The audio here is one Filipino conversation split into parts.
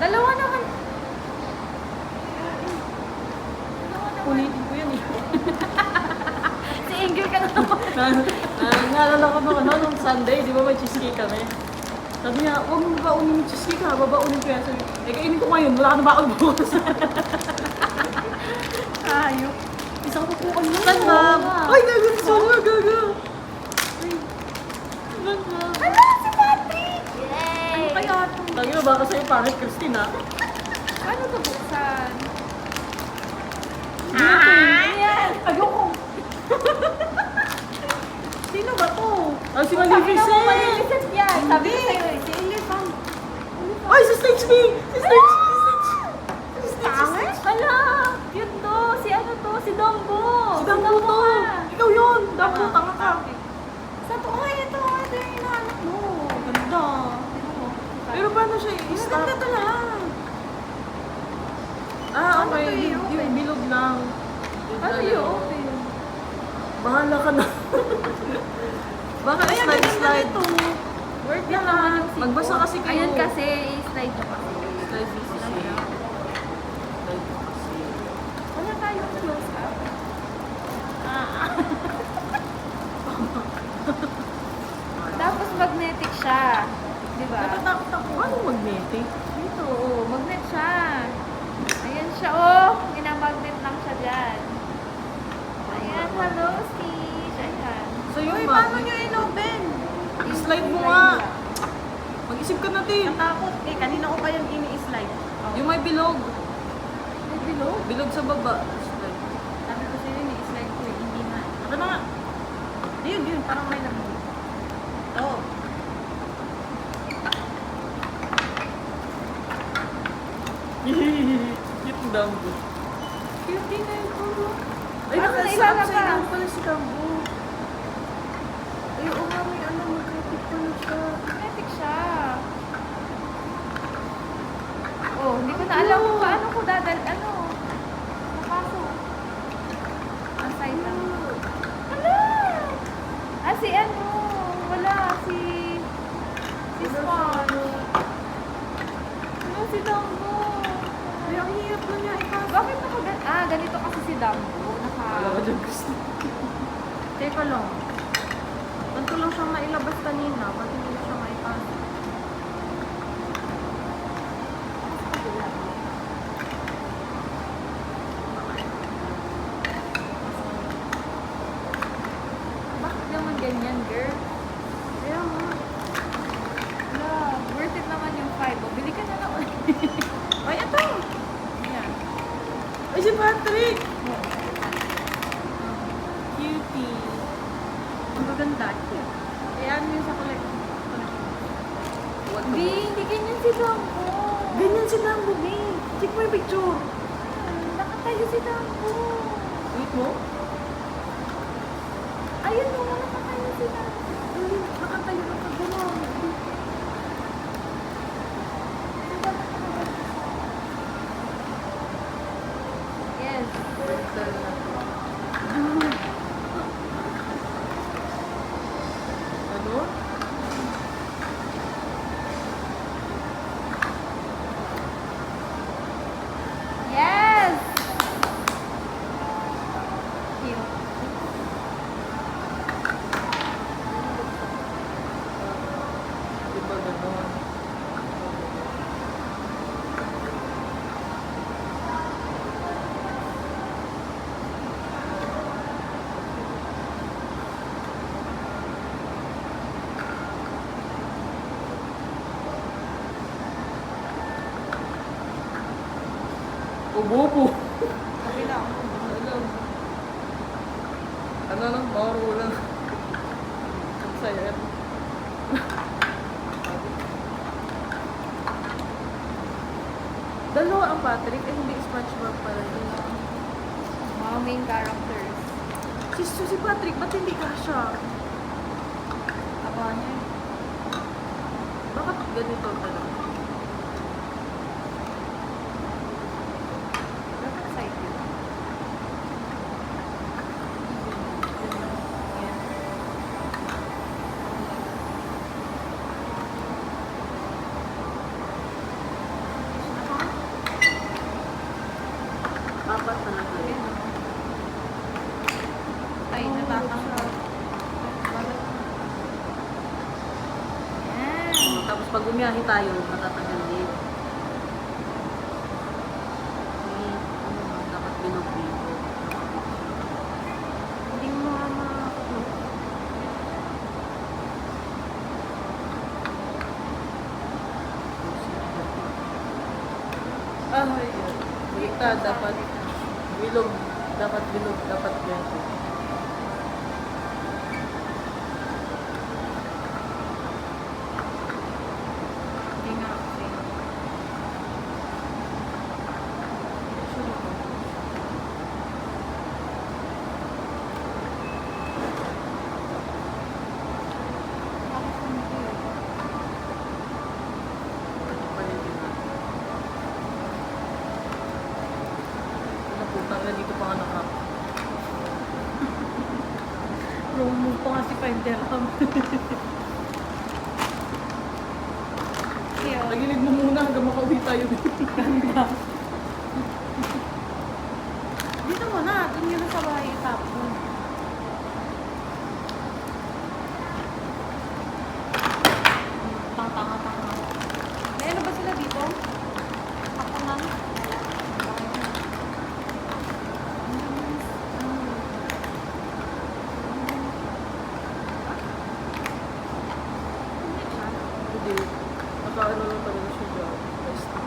Dalawa naman. Ulitin ko yan eh. Si Ingrid ka na naman. Naalala ko nung Sunday, di ba may cheesecake kami? Sabi niya, huwag mo babaunin yung cheesecake ha, babaunin ko yan. Sabi, kainin ko ngayon, wala ka na ba ako bukas? Ayok. Isang kukukan mo. Saan ma'am? Ay, gaga. Hala, si Patrick! Yay! Ano kaya ito? Sabi mo, baka sa'yo pangit, Christine ha? Paano ito buksan? Ayan! Ayoko! Sino ba to? Ay, si Sabi mo, Maleficent! Maleficent yan. Sabi ko sa'yo eh. Si Elephant. Ay, si Stitch me! Si Stitch! Pangit? Hala! Cute to. Si ano to? Si Dumbo. Si Dumbo to! Ikaw yun! Dumbo, tanga ka! Sa to? Ay, ito. Ito yung hinahanap mo. Ganda. Pero paano siya i-stop? Ganda to lang. Ah, Ano to okay. i-open? Yung bilog lang. Ano yung open? Bahala ka na. Baka slide. Worth na naman yung sipon. Magbasa kasi kayo. Ayun kasi, i-slide nyo kasi. Slide mo kasi. Slide mo kasi. Wala tayong close up. Tapos magnetic siya. Diba? Natatakot ako. Paano magnetic? Dito, oh, magnet siya. Ayan siya, oh. Ginamagnet lang siya dyan. Ayan, hello, Stitch. Ayan. So yung Uy, mag- paano nyo in-open? I-slide mo nga. Mag-isip ka natin. Natakot eh. Kanina ko pa yung ini-slide. Yung may bilog. May bilog? Bilog sa baba. Slide. Sabi ko sa'yo, ini-slide ko eh. Hindi na. Aka na nga. Yun. Parang may lamig. Oo. Yung dambo. Cutie na yung puro. Ay, Paano na nasa ilalabas? upside down pala si Dambo. Ay, oo nga, may ano, magkakit pala siya. Magnetic siya. Oh, hindi ko na alam kung paano ko napasok. Ang side lang. Hala! Ah, si ano? Wala, si Sponge. Ano, si Dumbo? Ay, ang hirap na niya ipasok. Bakit ganito kasi si Dumbo. Wala ka dyan, gusto. Teka lang. Ganito lang siyang nailabas kanina. Ba't hindi na siya maipasok? Bakit naman ganyan, girl? Kaya nga. Wala, worth it naman yung 5. O, bili ka na lang ulit. Ay, ito! Ayan. Ay, si Patrick! Cutie. Ang maganda. Kaya ano yun sa collect. What Hindi ganyan si Dumbo. Ganyan si Dambo, eh. Check mo yung picture. Nakatayo si Dumbo. Wait mo? Ayun mo, nakatayo si Dumbo. Nakatayo ka pa gano'n. Yes. Ano? Yes! Cute. Di ba gano'n? Ubo-ubo. Okay lang. Ano lang, maro lang. Ang saya. Dalawa ang Patrick, eh hindi SpongeBob pala yun. Mga main characters. Si Patrick, ba't hindi kasha? Abangan niya. Bakit ganito talaga? Dapat side yun. pag umiyahe tayo, matatagal din. Dapat binog-bingo. Hindi mo nga ma... Yun. Kita, dapat bilog. Dapat bilog, dapat ganito. Hindi nga kasi. Putang na dito pa nga nakap. Promo pa nga si 5 dirham. Kaya, Tagilid mo muna hanggang makauwi tayo dito. dito mo na. Doon yun sa bahay tapon. Tanga-tanga. May ano ba sila dito? Tapunan? Hindi. Nakaano lang talaga siya dyan. Basta.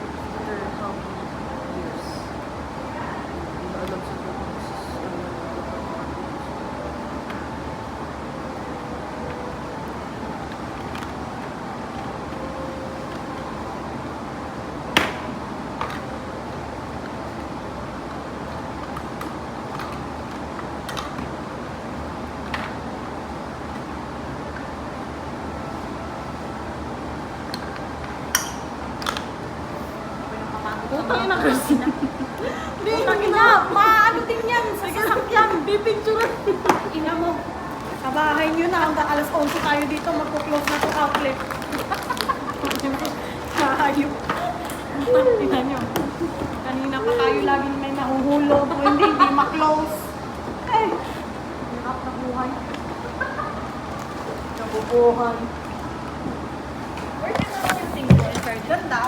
After how many years? Hindi na alam sa Putang ina kasi. Putang ina! Maano din yan sa sasakyan! Pipicture. Ina mo! Sa bahay nyo na hanggang alas 11 tayo dito magpo-close na itong outlet. Hayop. Ina nyo. Kanina pa tayo laging may nahuhulog o hindi ma-close. Eh! Hirap na buhay. Nabubuhay. Where na naman yung single card? Ganda.